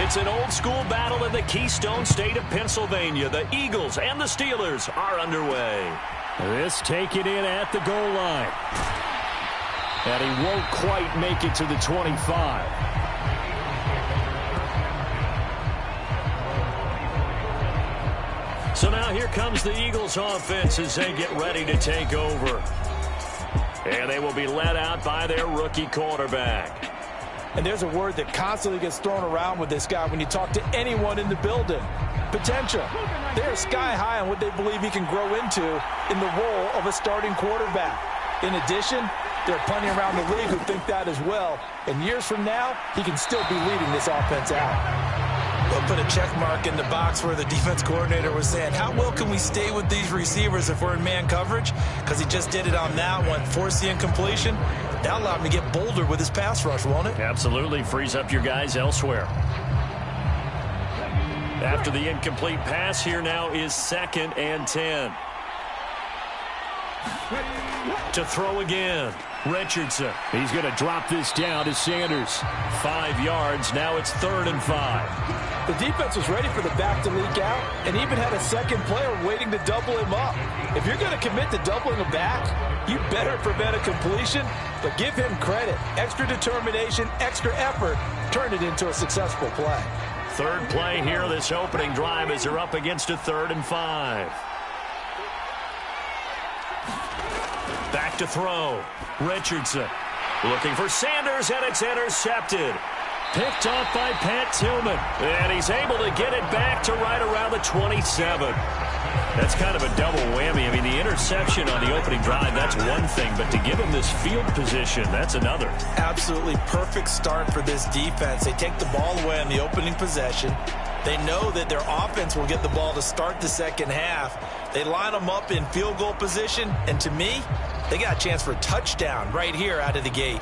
It's an old-school battle in the Keystone State of Pennsylvania. The Eagles and the Steelers are underway. This taken in at the goal line. And he won't quite make it to the 25. So now here comes the Eagles offense as they get ready to take over. And they will be led out by their rookie quarterback. And there's a word that constantly gets thrown around with this guy when you talk to anyone in the building. Potential. They're sky high on what they believe he can grow into in the role of a starting quarterback. In addition, there are plenty around the league who think that as well. And years from now, he can still be leading this offense out. We'll put a check mark in the box where the defense coordinator was saying, how well can we stay with these receivers if we're in man coverage? Because he just did it on that one, forced the incompletion. That allowed him to get bolder with his pass rush, won't it? Absolutely. Frees up your guys elsewhere. After the incomplete pass, here now is 2nd and 10. To throw again, Richardson. He's going to drop this down to Sanders. 5 yards. Now it's 3rd and 5. The defense was ready for the back to leak out and even had a second player waiting to double him up. If you're going to commit to doubling a back, you better prevent a completion, but give him credit. Extra determination, extra effort, turned it into a successful play. Third play here, this opening drive, as they're up against a 3rd and 5. Back to throw. Richardson looking for Sanders, and it's intercepted. Picked off by Pat Tillman. And he's able to get it back to right around the 27. That's kind of a double whammy. I mean, the interception on the opening drive, that's one thing. But to give him this field position, that's another. Absolutely perfect start for this defense. They take the ball away on the opening possession. They know that their offense will get the ball to start the second half. They line them up in field goal position. And to me, they got a chance for a touchdown right here out of the gate.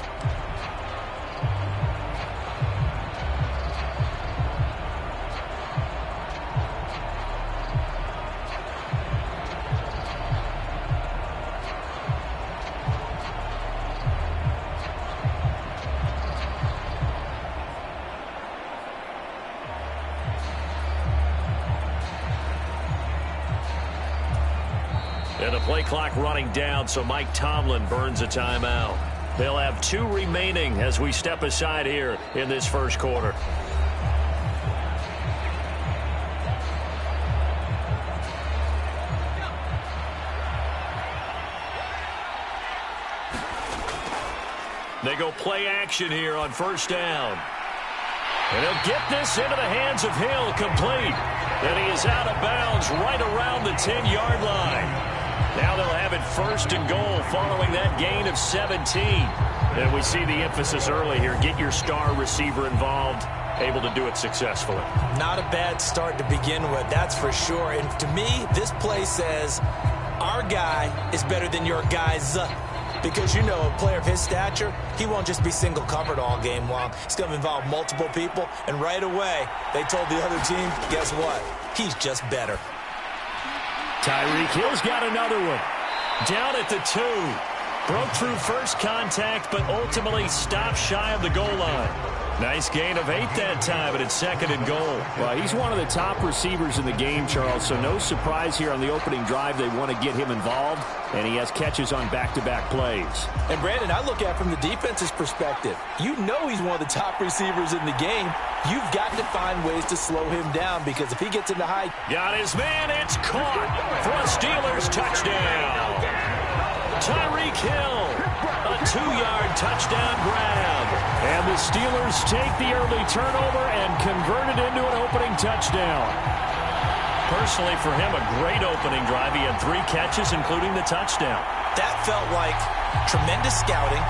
And the play clock running down, so Mike Tomlin burns a timeout. They'll have 2 remaining as we step aside here in this first quarter. They go play action here on first down. And he'll get this into the hands of Hill, complete. And he is out of bounds right around the 10-yard line. Now they'll have it 1st and goal following that gain of 17. And we see the emphasis early here. Get your star receiver involved, able to do it successfully. Not a bad start to begin with, that's for sure. And to me, this play says our guy is better than your guys. Because, you know, a player of his stature, he won't just be single covered all game long. It's going to involve multiple people. And right away, they told the other team, guess what? He's just better. Tyreek Hill's got another one. Down at the 2. Broke through first contact, but ultimately stopped shy of the goal line. Nice gain of 8 that time, but it's 2nd and goal. Well, he's one of the top receivers in the game, Charles, so no surprise here on the opening drive. They want to get him involved, and he has catches on back-to-back plays. And, Brandon, I look at it from the defense's perspective. You know he's one of the top receivers in the game. You've got to find ways to slow him down because if he gets into high... Got his man. It's caught for a Steelers touchdown. Tyreek Hill, a 2-yard touchdown grab. And the Steelers take the early turnover and convert it into an opening touchdown. Personally, for him, a great opening drive. He had 3 catches, including the touchdown. That felt like tremendous scouting,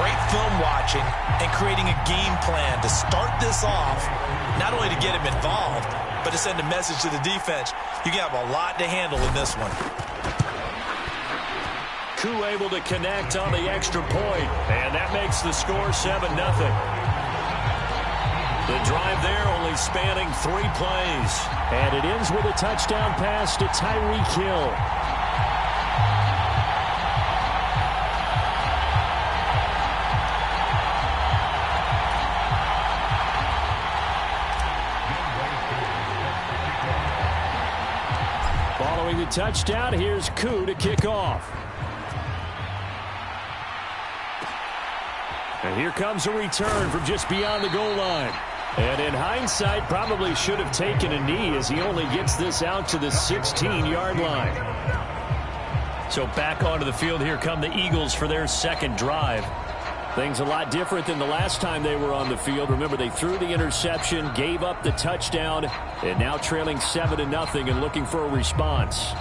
great film watching, and creating a game plan to start this off, not only to get him involved, but to send a message to the defense. You can have a lot to handle in this one. Koo able to connect on the extra point, and that makes the score 7-0. The drive there only spanning 3 plays. And it ends with a touchdown pass to Tyreek Hill. Throwing the touchdown, here's Koo to kick off. And here comes a return from just beyond the goal line. And in hindsight, probably should have taken a knee as he only gets this out to the 16-yard line. So back onto the field, here come the Eagles for their second drive. Things a lot different than the last time they were on the field. Remember, they threw the interception, gave up the touchdown, and now trailing 7-0 and looking for a response.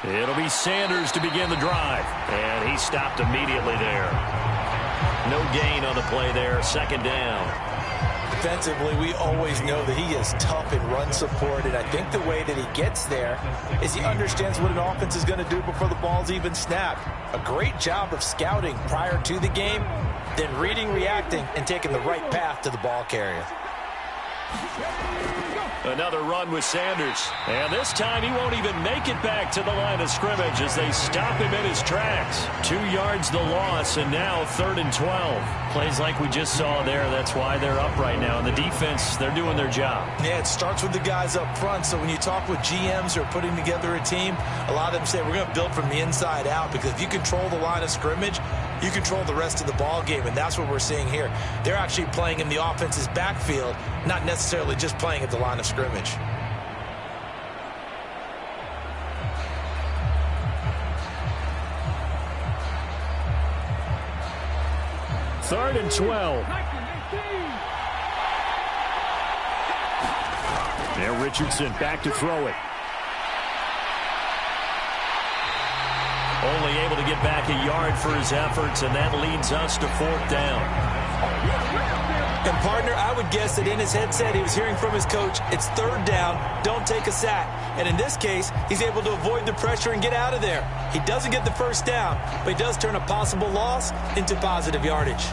It'll be Sanders to begin the drive. And he stopped immediately there. No gain on the play there. Second down. Defensively, we always know that he is tough in run support, and I think the way that he gets there is he understands what an offense is going to do before the ball's even snapped. A great job of scouting prior to the game, then reading, reacting, and taking the right path to the ball carrier. Another run with Sanders. And this time he won't even make it back to the line of scrimmage as they stop him in his tracks. 2 yards the loss, and now 3rd and 12. Plays like we just saw there. That's why they're up right now. And the defense, they're doing their job. Yeah, it starts with the guys up front. So when you talk with GMs who are putting together a team, a lot of them say we're going to build from the inside out, because if you control the line of scrimmage, you control the rest of the ball game, and that's what we're seeing here. They're actually playing in the offense's backfield, not necessarily just playing at the line of scrimmage. Third and 12. There, Richardson back to throw it. Only able to get back a yard for his efforts, and that leads us to 4th down. And, partner, I would guess that in his headset he was hearing from his coach, it's 3rd down, don't take a sack. And in this case, he's able to avoid the pressure and get out of there. He doesn't get the 1st down, but he does turn a possible loss into positive yardage.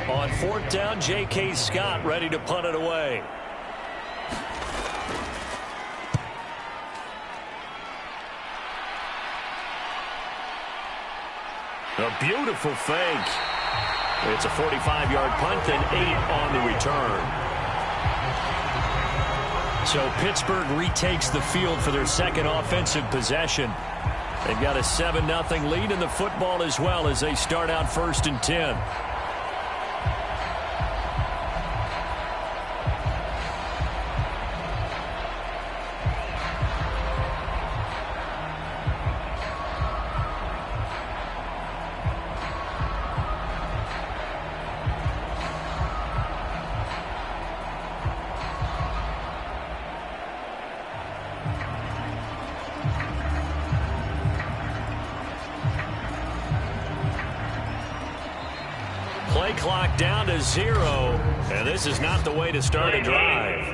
On 4th down, J.K. Scott ready to punt it away. A beautiful fake. It's a 45-yard punt, then 8 on the return. So Pittsburgh retakes the field for their second offensive possession. They've got a 7-0 lead in the football as well as they start out 1st and 10. Play clock down to 0, and this is not the way to start a drive.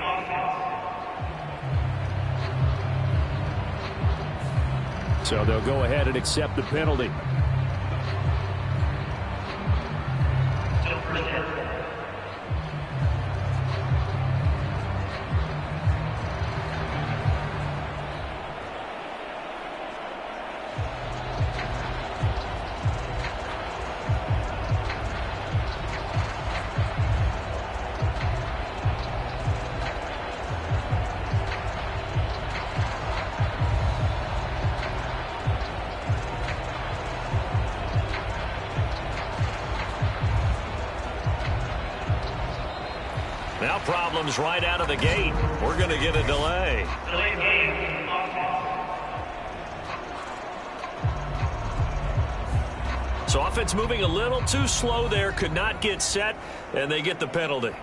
So they'll go ahead and accept the penalty. Now problems right out of the gate. We're going to get a delay. So offense moving a little too slow there. Could not get set, and they get the penalty.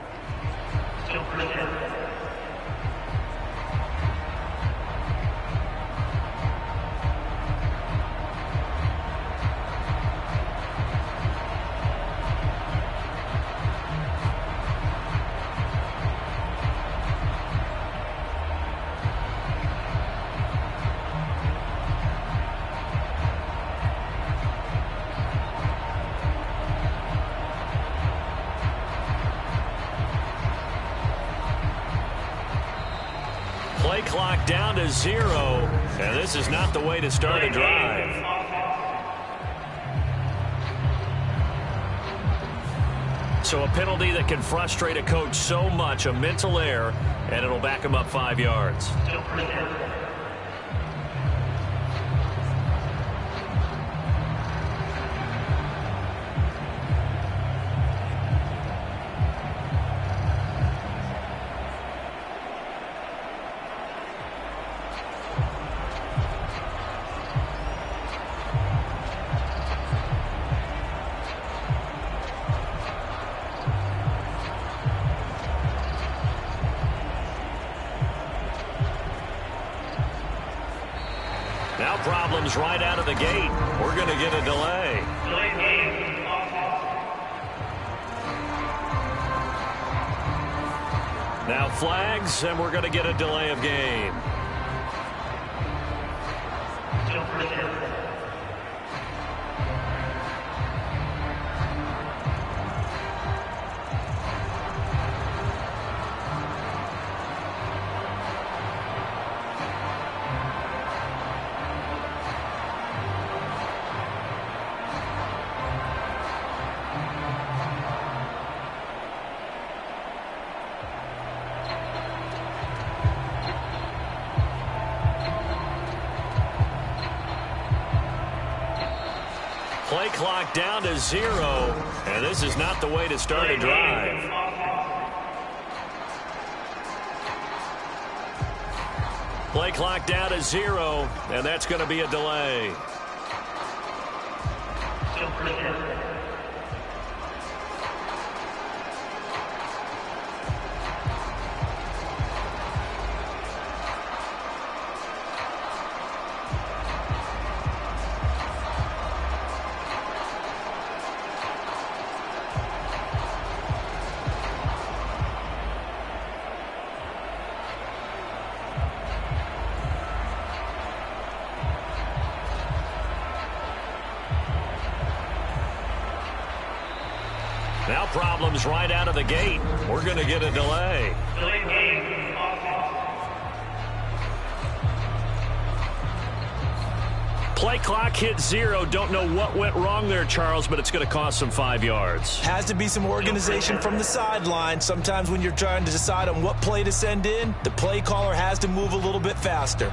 Play clock down to 0, and this is not the way to start a drive. So a penalty that can frustrate a coach so much, a mental error, and it'll back him up 5 yards. Now problems right out of the gate. We're going to get a delay. Now flags, and we're going to get a delay of game. Play clock down to 0, and this is not the way to start a drive. Play clock down to 0, and that's going to be a delay. Now problems right out of the gate. We're going to get a delay. Play clock hit 0. Don't know what went wrong there, Charles, but it's going to cost them 5 yards. Has to be some organization from the sideline. Sometimes when you're trying to decide on what play to send in, the play caller has to move a little bit faster.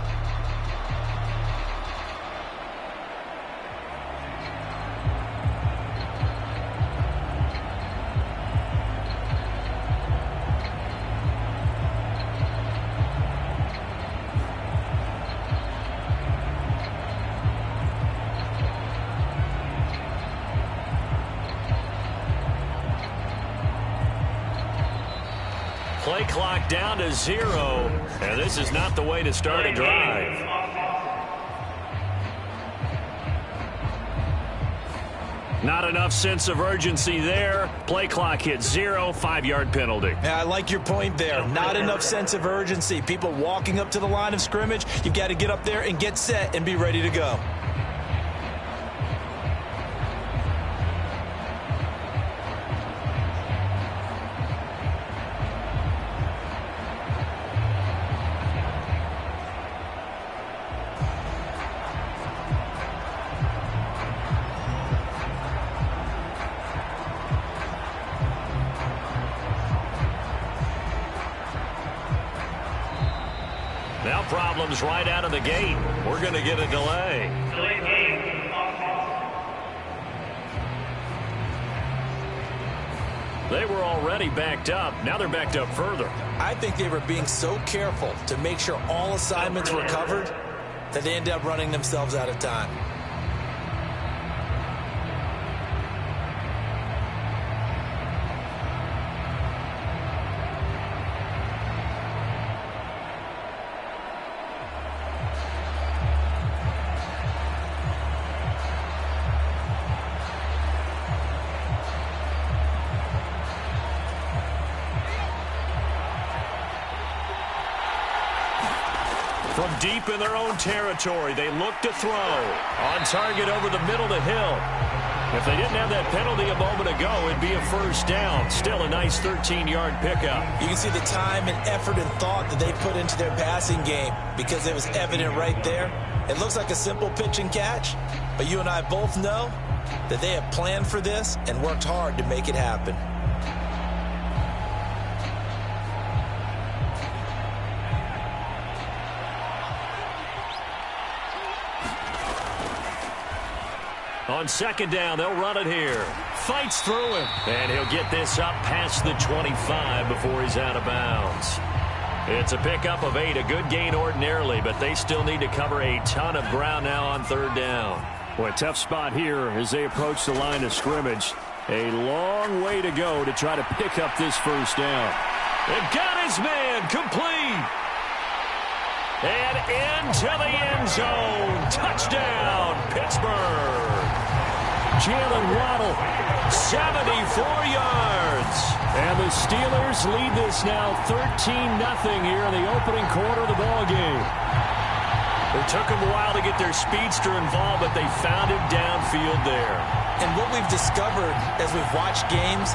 Play clock down to 0, and this is not the way to start a drive. Not enough sense of urgency there. Play clock hit 0, 5-yard penalty. Yeah, I like your point there. Not enough sense of urgency. People walking up to the line of scrimmage, you got to get up there and get set and be ready to go. Now problems right out of the gate. We're going to get a delay. They were already backed up. Now they're backed up further. I think they were being so careful to make sure all assignments were covered that they ended up running themselves out of time. From deep in their own territory, they look to throw. On target over the middle to Hill. If they didn't have that penalty a moment ago, it'd be a first down. Still a nice 13-yard pickup. You can see the time and effort and thought that they put into their passing game because it was evident right there. It looks like a simple pitch and catch, but you and I both know that they have planned for this and worked hard to make it happen. On second down, they'll run it here. Fights through him. And he'll get this up past the 25 before he's out of bounds. It's a pickup of 8, a good gain ordinarily, but they still need to cover a ton of ground now on third down. Boy, tough spot here as they approach the line of scrimmage. A long way to go to try to pick up this first down. They've got his man complete. And into the end zone. Touchdown, Pittsburgh. Jalen Waddle, 74 yards. And the Steelers lead this now 13-0 here in the opening quarter of the ball game. It took them a while to get their speedster involved, but they found him downfield there. And what we've discovered as we've watched games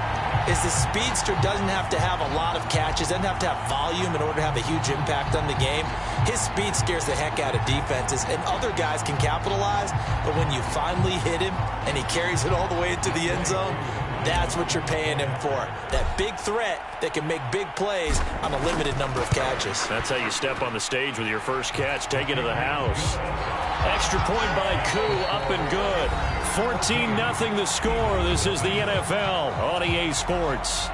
is the speedster doesn't have to have a lot of catches, doesn't have to have volume in order to have a huge impact on the game. His speed scares the heck out of defenses, and other guys can capitalize, but when you finally hit him and he carries it all the way into the end zone, that's what you're paying him for. That big threat that can make big plays on a limited number of catches. That's how you step on the stage with your first catch. Take it to the house. Extra point by Koo, up and good. 14-0 the score. This is the NFL on EA Sports.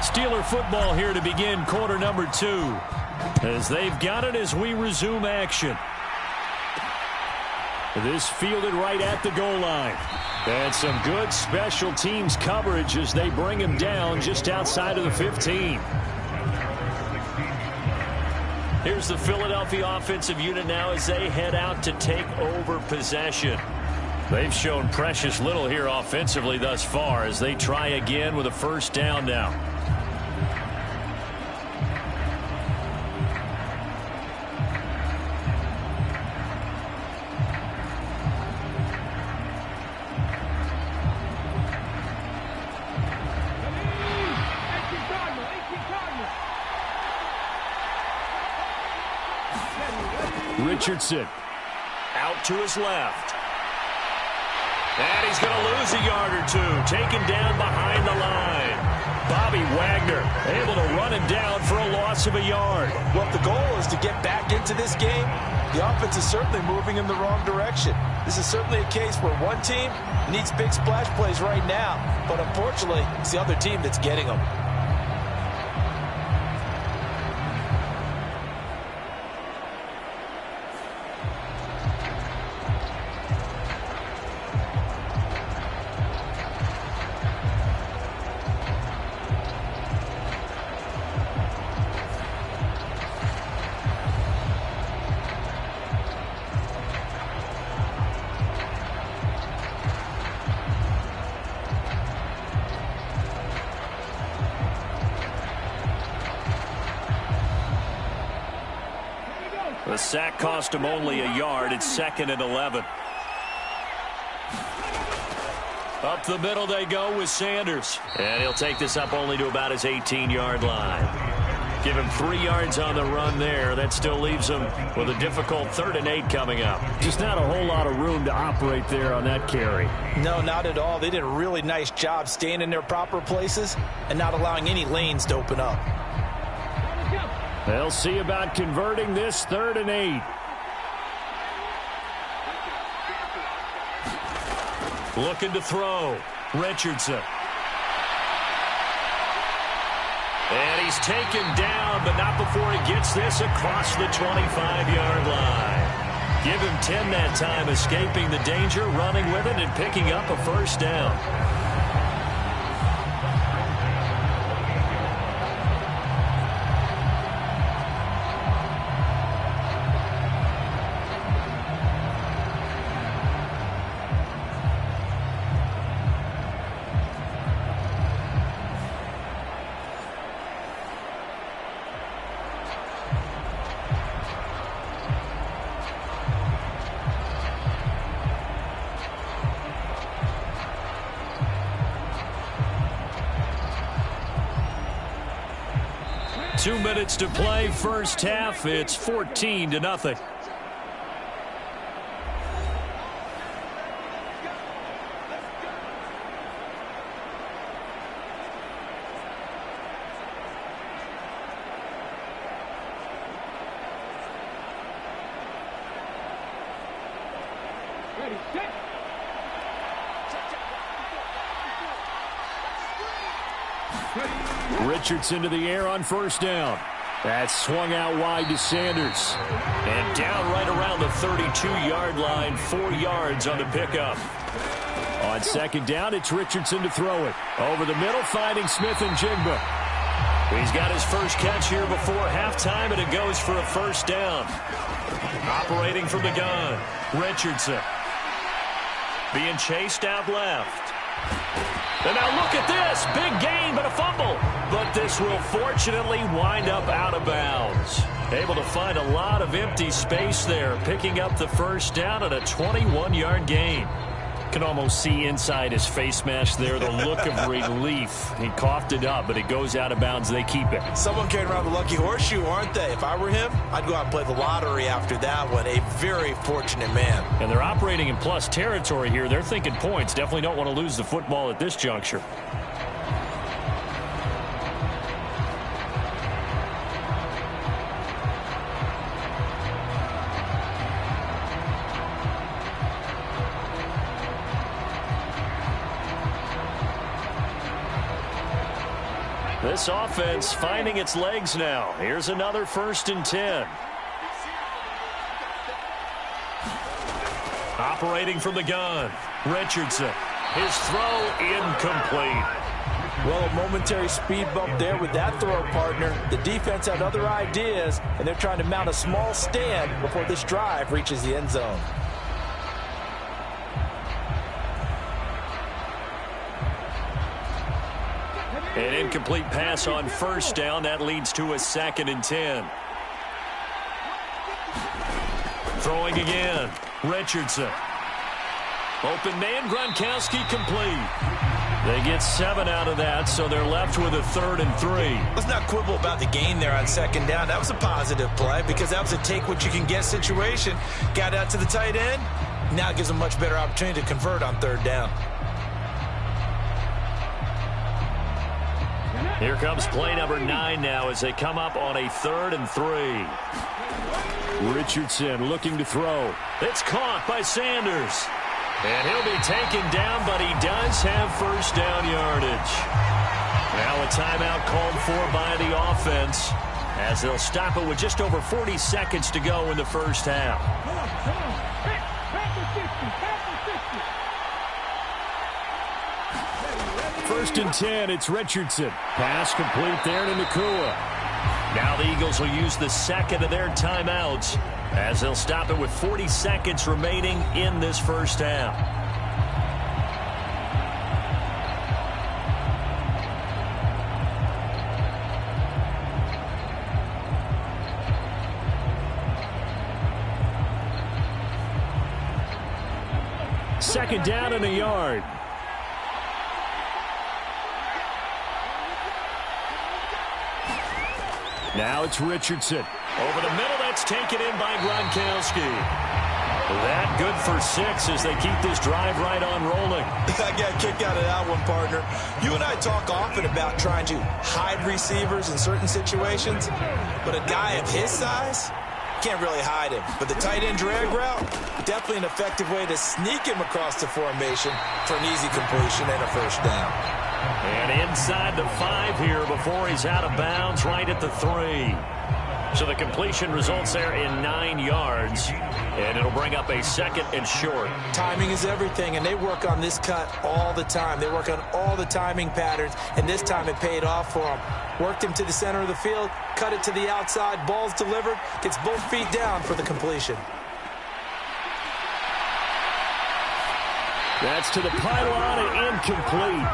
Steeler football here to begin quarter number 2. As they've got it as we resume action. This fielded right at the goal line. And some good special teams coverage as they bring him down just outside of the 15. Here's the Philadelphia offensive unit now as they head out to take over possession. They've shown precious little here offensively thus far as they try again with a first down now. Richardson out to his left. And he's going to lose a yard or two. Taken down behind the line. Bobby Wagner able to run him down for a loss of a yard. Well, if the goal is to get back into this game, the offense is certainly moving in the wrong direction. This is certainly a case where one team needs big splash plays right now, but unfortunately, it's the other team that's getting them. The sack cost him only a yard. It's 2nd and 11. Up the middle they go with Sanders. And he'll take this up only to about his 18-yard line. Give him 3 yards on the run there. That still leaves him with a difficult 3rd and 8 coming up. Just not a whole lot of room to operate there on that carry. No, not at all. They did a really nice job staying in their proper places and not allowing any lanes to open up. They'll see about converting this 3rd and 8. Looking to throw. Richardson. And he's taken down, but not before he gets this across the 25-yard line. Give him 10 that time, escaping the danger, running with it, and picking up a first down. 2 minutes to play, first half. It's 14-0. Richardson to the air on first down. That's swung out wide to Sanders. And down right around the 32-yard line, 4 yards on the pickup. On second down, it's Richardson to throw it. Over the middle, finding Smith and Jigba. He's got his first catch here before halftime, and it goes for a first down. Operating from the gun, Richardson. Being chased out left. And now look at this. Big gain, but a fumble. But this will fortunately wind up out of bounds. Able to find a lot of empty space there, picking up the first down at a 21-yard gain. Can almost see inside his face mask there the look of relief. He coughed it up, but it goes out of bounds. They keep it. Someone carrying around the lucky horseshoe, aren't they? If I were him, I'd go out and play the lottery after that one. A very fortunate man. And they're operating in plus territory here. They're thinking points. Definitely don't want to lose the football at this juncture. This offense finding its legs now. Here's another 1st and 10. Operating from the gun, Richardson. His throw incomplete. Well, a momentary speed bump there with that throw, partner. The defense had other ideas, and they're trying to mount a small stand before this drive reaches the end zone. An incomplete pass on first down. That leads to a 2nd and 10. Throwing again. Richardson. Open man, Gronkowski complete. They get 7 out of that, so they're left with a 3rd and 3. Let's not quibble about the gain there on second down. That was a positive play because that was a take-what-you-can-get situation. Got out to the tight end. Now it gives them a much better opportunity to convert on 3rd down. Here comes play number 9 now as they come up on a 3rd and 3. Richardson looking to throw. It's caught by Sanders. And he'll be taken down, but he does have first down yardage. Now a timeout called for by the offense as they'll stop it with just over 40 seconds to go in the first half. 1st and 10, it's Richardson. Pass complete there to Nakua. Now the Eagles will use the 2nd of their timeouts as they'll stop it with 40 seconds remaining in this first half. Second down and a yard. Now it's Richardson. Over the middle, that's taken in by Gronkowski. That good for 6 as they keep this drive right on rolling. I got a kick out of that one, partner. You and I talk often about trying to hide receivers in certain situations, but a guy of his size can't really hide him. But the tight end drag route, definitely an effective way to sneak him across the formation for an easy completion and a first down. And inside the 5 here before he's out of bounds, right at the 3. So the completion results there in 9 yards, and it'll bring up a 2nd and short. Timing is everything, and they work on this cut all the time. They work on all the timing patterns, and this time it paid off for them. Worked him to the center of the field, cut it to the outside, ball's delivered, gets both feet down for the completion. That's to the pylon and incomplete.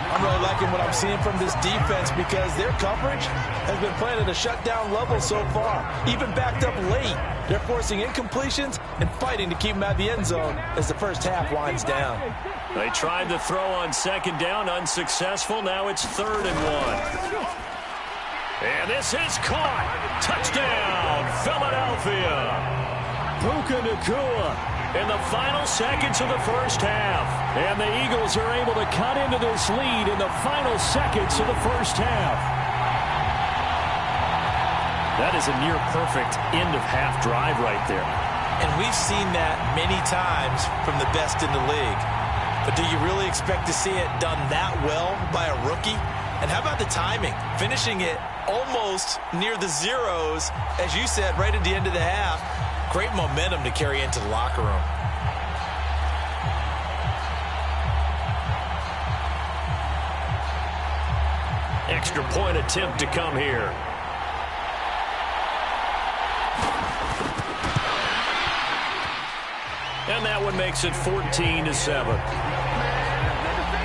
I'm really liking what I'm seeing from this defense because their coverage has been playing at a shutdown level so far. Even backed up late, they're forcing incompletions and fighting to keep them at the end zone as the first half winds down. They tried to throw on 2nd down, unsuccessful. Now it's 3rd and 1. And this is caught. Touchdown, Philadelphia. Puka Nacua in the final seconds of the first half. And the Eagles are able to cut into this lead in the final seconds of the first half. That is a near-perfect end-of-half drive right there. And we've seen that many times from the best in the league. But do you really expect to see it done that well by a rookie? And how about the timing? Finishing it almost near the zeros, as you said, right at the end of the half. Great momentum to carry into the locker room. Extra point attempt to come here. And that one makes it 14-7.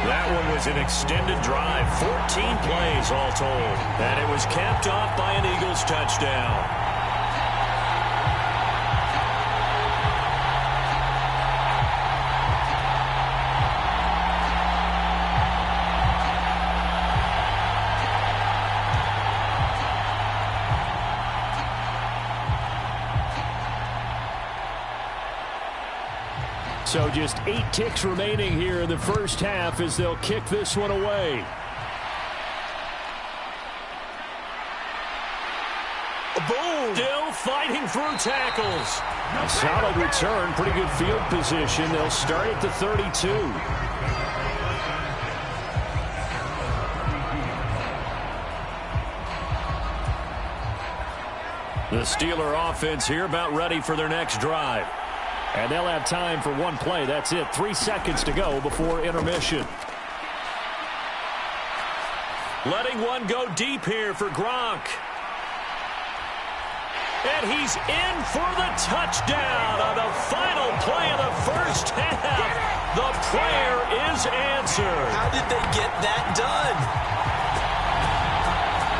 That one was an extended drive, 14 plays all told. And it was capped off by an Eagles touchdown. So just 8 ticks remaining here in the first half as they'll kick this one away. Boom! Still fighting through tackles. A solid return, pretty good field position. They'll start at the 32. The Steeler offense here about ready for their next drive. And they'll have time for one play. That's it. 3 seconds to go before intermission. Letting one go deep here for Gronk. And he's in for the touchdown on the final play of the first half. The prayer is answered. How did they get that done?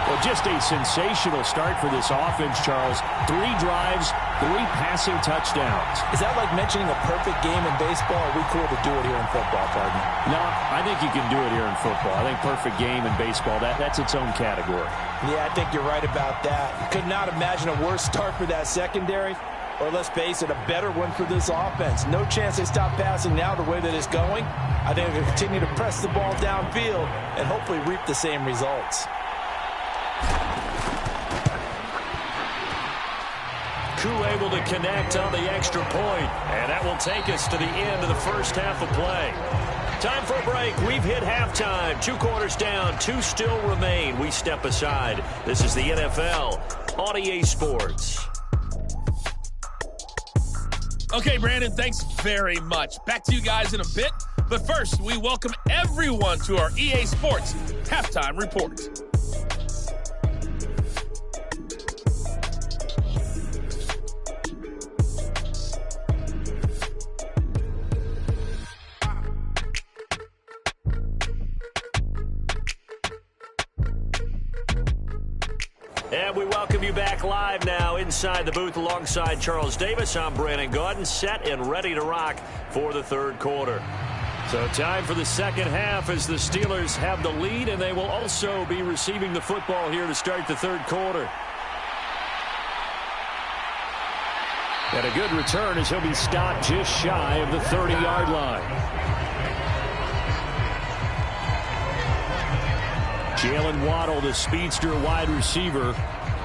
Well, just a sensational start for this offense, Charles. 3 drives, 3 passing touchdowns. Is that like mentioning a perfect game in baseball? Or are we cool to do it here in football, partner? No, I think you can do it here in football. I think perfect game in baseball, that's its own category. Yeah, I think you're right about that. Could not imagine a worse start for that secondary. Or let's face it, a better one for this offense. No chance they stop passing now the way that it's going. I think they'll continue to press the ball downfield and hopefully reap the same results. Koo able to connect on the extra point, and that will take us to the end of the first half of play. Time for a break. We've hit halftime. 2 quarters down, 2 still remain. We step aside. This is the NFL on EA Sports. Okay, Brandon, thanks very much. Back to you guys in a bit. But first, we welcome everyone to our EA Sports Halftime Report. And we welcome you back live now inside the booth alongside Charles Davis. I'm Brandon Gaudin, set and ready to rock for the third quarter. So time for the second half as the Steelers have the lead, and they will also be receiving the football here to start the third quarter. And a good return as he'll be stopped just shy of the 30-yard line. Jalen Waddle, the speedster wide receiver,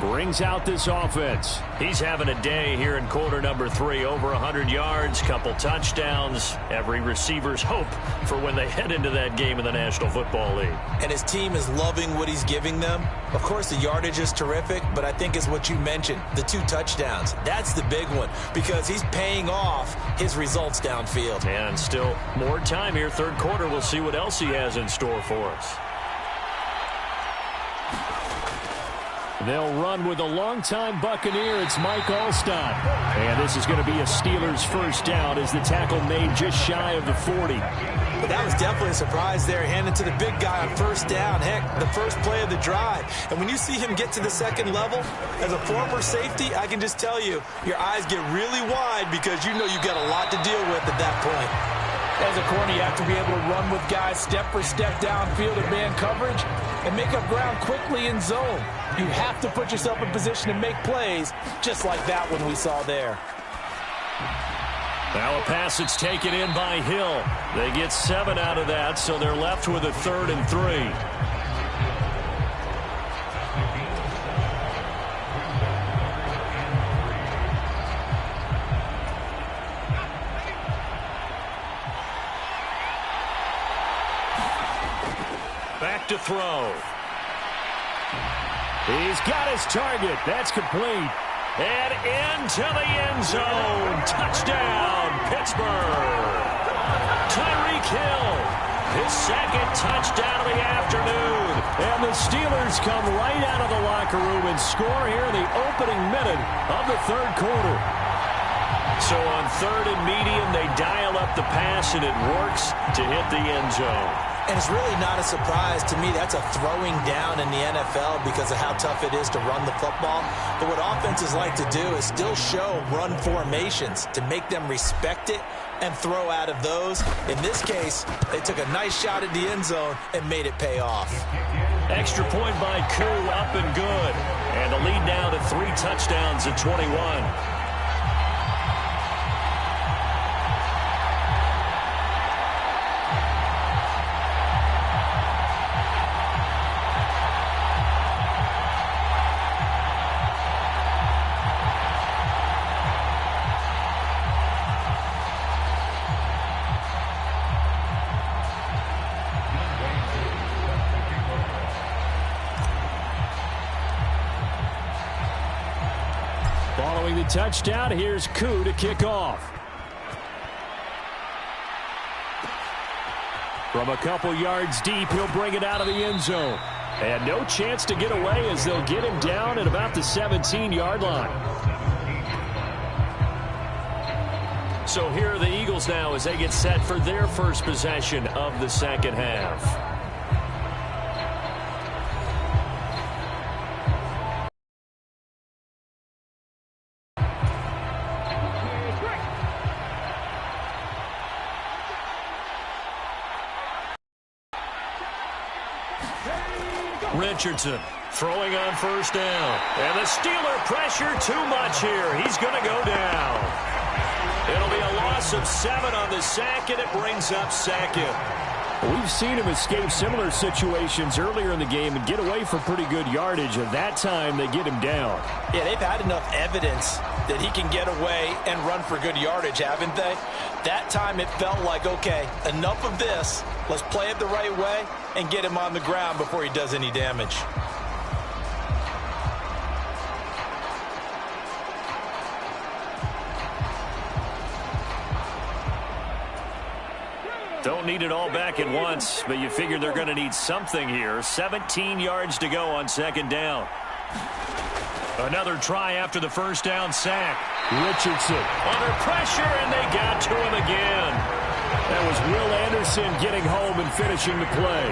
brings out this offense. He's having a day here in quarter number 3. Over 100 yards, couple touchdowns. Every receiver's hope for when they head into that game in the National Football League. And his team is loving what he's giving them. Of course, the yardage is terrific, but I think it's what you mentioned, the 2 touchdowns. That's the big one because he's paying off his results downfield. And still more time here. Third quarter, we'll see what else he has in store for us. They'll run with a longtime Buccaneer. It's Mike Alstott. And this is going to be a Steelers first down as the tackle made just shy of the 40. But that was definitely a surprise there, handed to the big guy on first down. Heck, the first play of the drive. And when you see him get to the second level, as a former safety, I can just tell you, your eyes get really wide because you know you've got a lot to deal with at that point. As a corner, you have to be able to run with guys step for step downfield in man coverage and make up ground quickly in zone. You have to put yourself in position to make plays, just like that one we saw there. Now a pass that's taken in by Hill. They get 7 out of that, so they're left with a 3rd and 3. Back to throw. He's got his target. That's complete. And into the end zone. Touchdown, Pittsburgh. Tyreek Hill, his 2nd touchdown of the afternoon. And the Steelers come right out of the locker room and score here in the opening minute of the 3rd quarter. So on 3rd and medium, they dial up the pass, and it works to hit the end zone. And it's really not a surprise to me. That's a throwing down in the NFL because of how tough it is to run the football. But what offenses like to do is still show run formations to make them respect it and throw out of those. In this case, they took a nice shot at the end zone and made it pay off. Extra point by Koo, up and good. And the lead now to 3 touchdowns at 21. Following the touchdown, here's Koo to kick off. From a couple yards deep, he'll bring it out of the end zone. And no chance to get away as they'll get him down at about the 17-yard line. So here are the Eagles now as they get set for their first possession of the 2nd half. Richardson throwing on 1st down. And the Steeler pressure too much here. He's going to go down. It'll be a loss of 7 on the sack, and it brings up 2nd. We've seen him escape similar situations earlier in the game and get away for pretty good yardage. At that time, they get him down. Yeah, they've had enough evidence that he can get away and run for good yardage, haven't they? That time it felt like, okay, enough of this. Let's play it the right way and get him on the ground before he does any damage. Don't need it all back at once, but you figure they're going to need something here. 17 yards to go on 2nd down. Another try after the 1st down sack. Richardson under pressure, and they got to him again. That was Will Anderson getting home and finishing the play.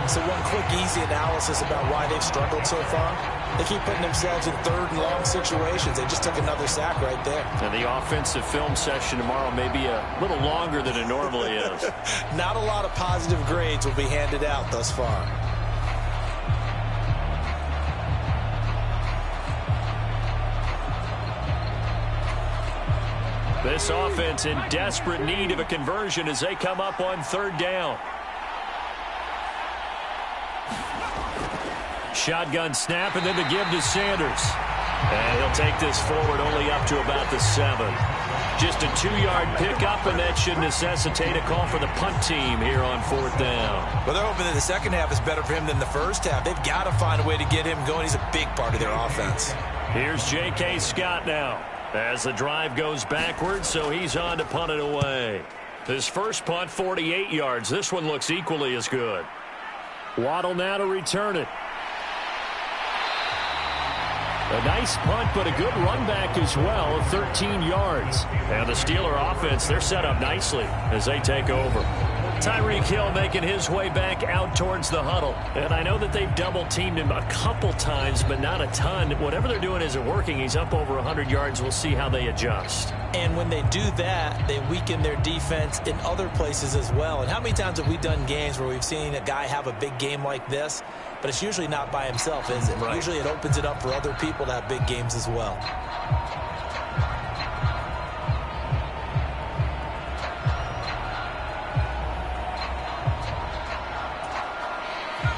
So one quick, easy analysis about why they've struggled so far. They keep putting themselves in 3rd and long situations. They just took another sack right there. And the offensive film session tomorrow may be a little longer than it normally is. Not a lot of positive grades will be handed out thus far. This offense in desperate need of a conversion as they come up on 3rd down. Shotgun snap, and then the give to Sanders. And he'll take this forward only up to about the 7. Just a 2-yard pickup, and that should necessitate a call for the punt team here on 4th down. Well, they're hoping that the 2nd half is better for him than the 1st half. They've got to find a way to get him going. He's a big part of their offense. Here's J.K. Scott now as the drive goes backwards, so he's on to punt it away. His first punt, 48 yards. This one looks equally as good. Waddle now to return it. A nice punt, but a good run back as well, 13 yards. And the Steeler offense, they're set up nicely as they take over. Tyreek Hill making his way back out towards the huddle. And I know that they've double-teamed him a couple times, but not a ton. Whatever they're doing isn't working. He's up over 100 yards. We'll see how they adjust. And when they do that, they weaken their defense in other places as well. And how many times have we done games where we've seen a guy have a big game like this, but it's usually not by himself, is it? Right. Usually it opens it up for other people to have big games as well.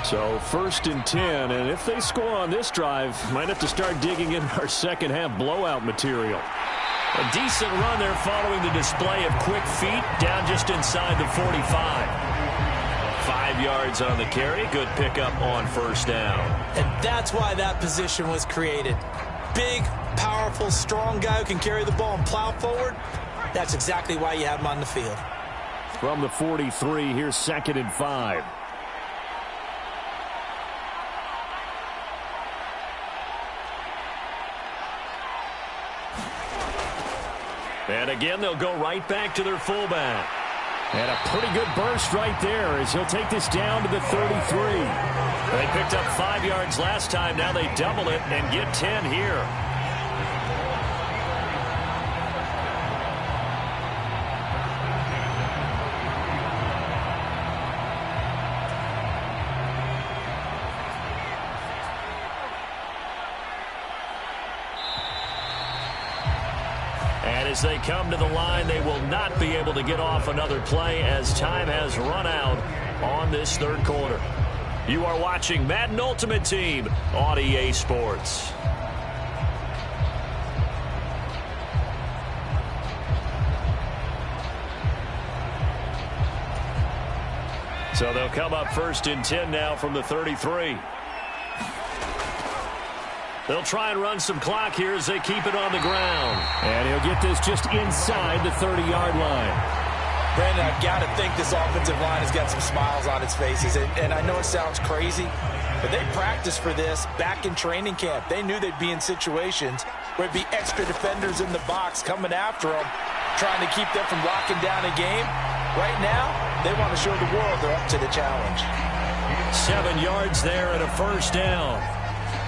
So 1st and 10, and if they score on this drive, might have to start digging in our second half blowout material. A decent run there following the display of quick feet down just inside the 45. 5 yards on the carry. Good pickup on 1st down. And that's why that position was created. Big, powerful, strong guy who can carry the ball and plow forward. That's exactly why you have him on the field. From the 43, here's 2nd and 5. And again, they'll go right back to their fullback. And a pretty good burst right there as he'll take this down to the 33. They picked up 5 yards last time. Now they double it and get 10 here. As they come to the line, they will not be able to get off another play as time has run out on this 3rd quarter. You are watching Madden Ultimate Team on EA Sports. So they'll come up 1st and 10 now from the 33. They'll try and run some clock here as they keep it on the ground. And he'll get this just inside the 30-yard line. Brandon, I've got to think this offensive line has got some smiles on its faces. And I know it sounds crazy, but they practiced for this back in training camp. They knew they'd be in situations where it'd be extra defenders in the box coming after them, trying to keep them from locking down a game. Right now, they want to show the world they're up to the challenge. 7 yards there and a 1st down.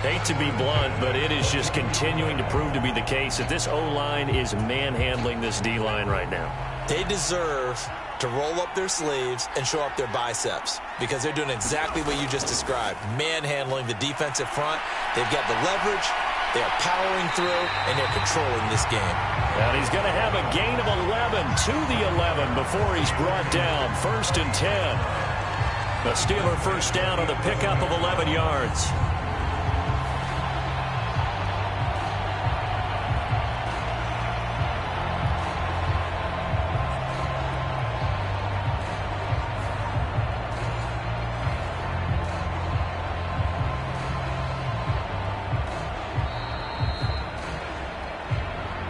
Hate to be blunt, but it is just continuing to prove to be the case that this O-line is manhandling this D-line right now. They deserve to roll up their sleeves and show up their biceps because they're doing exactly what you just described, manhandling the defensive front. They've got the leverage, they are powering through, and they're controlling this game. And he's going to have a gain of 11 to the 11 before he's brought down. 1st and 10. The Steeler 1st down on the pickup of 11 yards.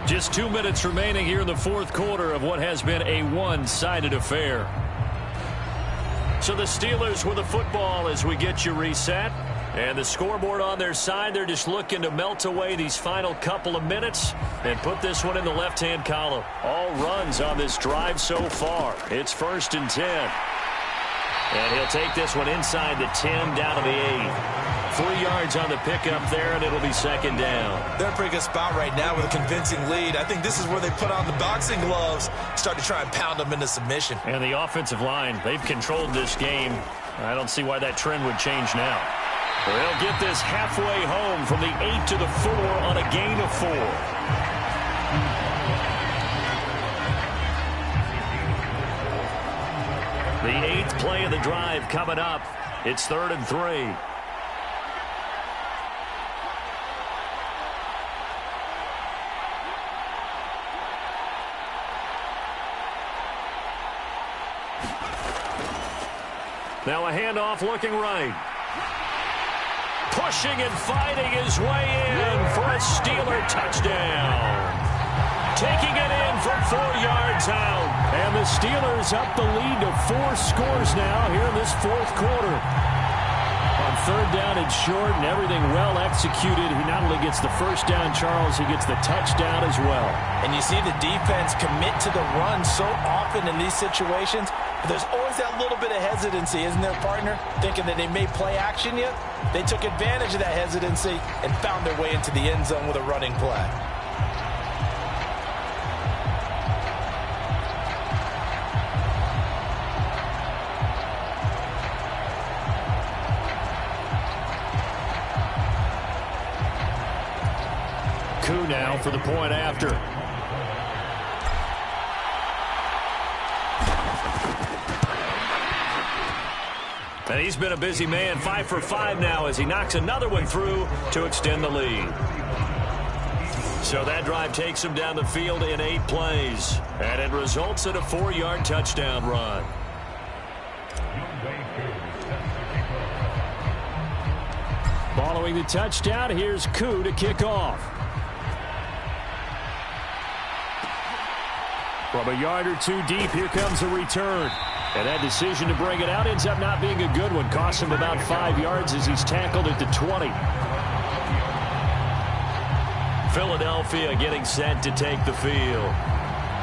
Just 2 minutes remaining here in the 4th quarter of what has been a one-sided affair. So the Steelers with the football as we get you reset. And the scoreboard on their side, they're just looking to melt away these final couple of minutes and put this one in the left-hand column. All runs on this drive so far. It's 1st and 10. And he'll take this one inside the 10 down to the 8. 3 yards on the pickup there, and it'll be 2nd down. They're in a pretty good spot right now with a convincing lead. I think this is where they put on the boxing gloves, start to try and pound them into submission. And the offensive line, they've controlled this game. I don't see why that trend would change now. They'll get this halfway home from the 8 to the 4 on a gain of 4. The 8th play of the drive coming up. It's 3rd and 3. Now a handoff looking right. Pushing and fighting his way in for a Steeler touchdown. Taking it in from 4 yards out. And the Steelers up the lead to 4 scores now here in this 4th quarter. On 3rd down and short and everything well executed. He not only gets the 1st down, Charles, he gets the touchdown as well. And you see the defense commit to the run so often in these situations. There's always that little bit of hesitancy, isn't there, partner? Thinking that they may play action you. They took advantage of that hesitancy and found their way into the end zone with a running play. Coup now for the point after. And he's been a busy man, 5 for 5 now as he knocks another one through to extend the lead. So that drive takes him down the field in 8 plays. And it results in a 4-yard touchdown run. Following the touchdown, here's Coup to kick off. From a yard or two deep, here comes a return. And that decision to bring it out ends up not being a good one. Costs him about 5 yards as he's tackled at the 20. Philadelphia getting set to take the field.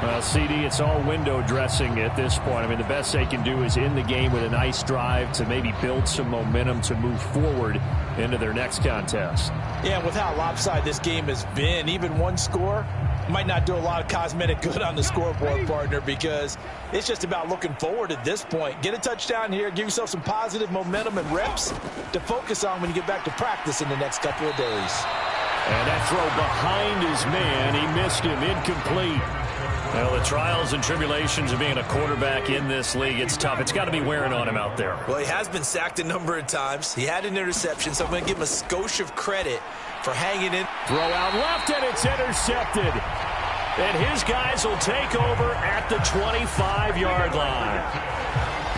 Well, CD, it's all window dressing at this point. I mean, the best they can do is end the game with a nice drive to maybe build some momentum to move forward into their next contest. Yeah, and with how lopsided this game has been, even one score might not do a lot of cosmetic good on the scoreboard, partner, because it's just about looking forward at this point. Get a touchdown here, give yourself some positive momentum and reps to focus on when you get back to practice in the next couple of days. And that throw behind his man, he missed him, incomplete. Well, the trials and tribulations of being a quarterback in this league, it's tough. It's got to be wearing on him out there. Well, he has been sacked a number of times. He had an interception, so I'm going to give him a skosh of credit for hanging in. Throw out left, and it's intercepted. And his guys will take over at the 25-yard line.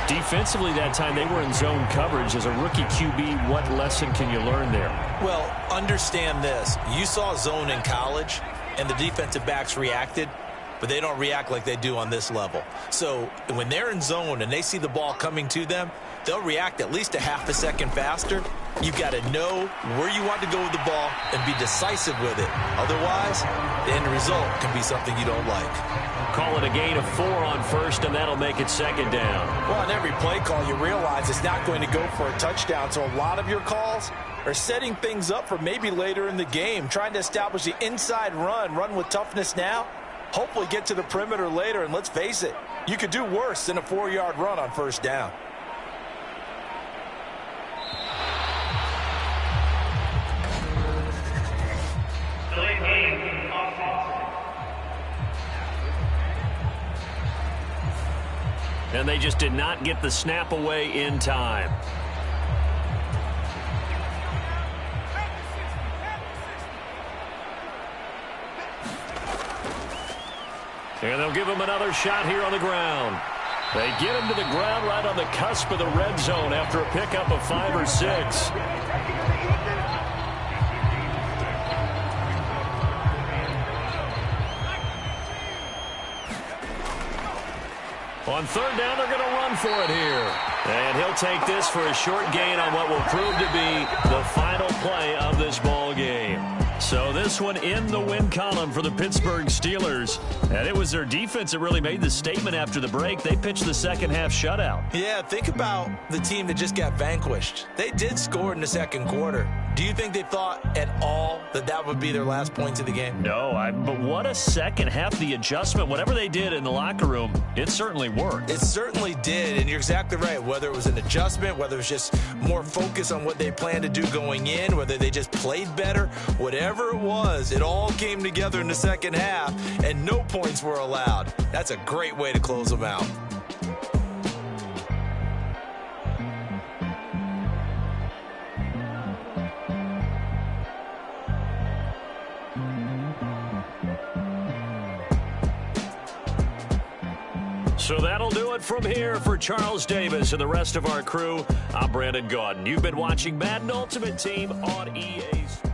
Defensively that time, they were in zone coverage. As a rookie QB, what lesson can you learn there? Well, understand this. You saw zone in college, and the defensive backs reacted, but they don't react like they do on this level. So when they're in zone and they see the ball coming to them, they'll react at least a half a second faster. You've got to know where you want to go with the ball and be decisive with it. Otherwise, the end result can be something you don't like. Call it a gain of 4 on first, and that'll make it second down. Well, on every play call, you realize it's not going to go for a touchdown, so a lot of your calls are setting things up for maybe later in the game, trying to establish the inside run with toughness now, hopefully get to the perimeter later, and let's face it, you could do worse than a 4-yard run on first down. And they just did not get the snap away in time. And they'll give him another shot here on the ground. They get him to the ground right on the cusp of the red zone after a pickup of 5 or 6. On third down, they're going to run for it here. And he'll take this for a short gain on what will prove to be the final play of this ball game. So this one in the win column for the Pittsburgh Steelers. And it was their defense that really made the statement after the break. They pitched the second half shutout. Yeah, think about the team that just got vanquished. They did score in the second quarter. Do you think they thought at all that that would be their last points of the game? No, but what a second half. The adjustment, whatever they did in the locker room, it certainly worked. It certainly did, and you're exactly right. Whether it was an adjustment, whether it was just more focus on what they planned to do going in, whether they just played better, whatever it was, it all came together in the second half, and no points were allowed. That's a great way to close them out. So that'll do it from here for Charles Davis and the rest of our crew. I'm Brandon Gaudin. You've been watching Madden Ultimate Team on EA Sports.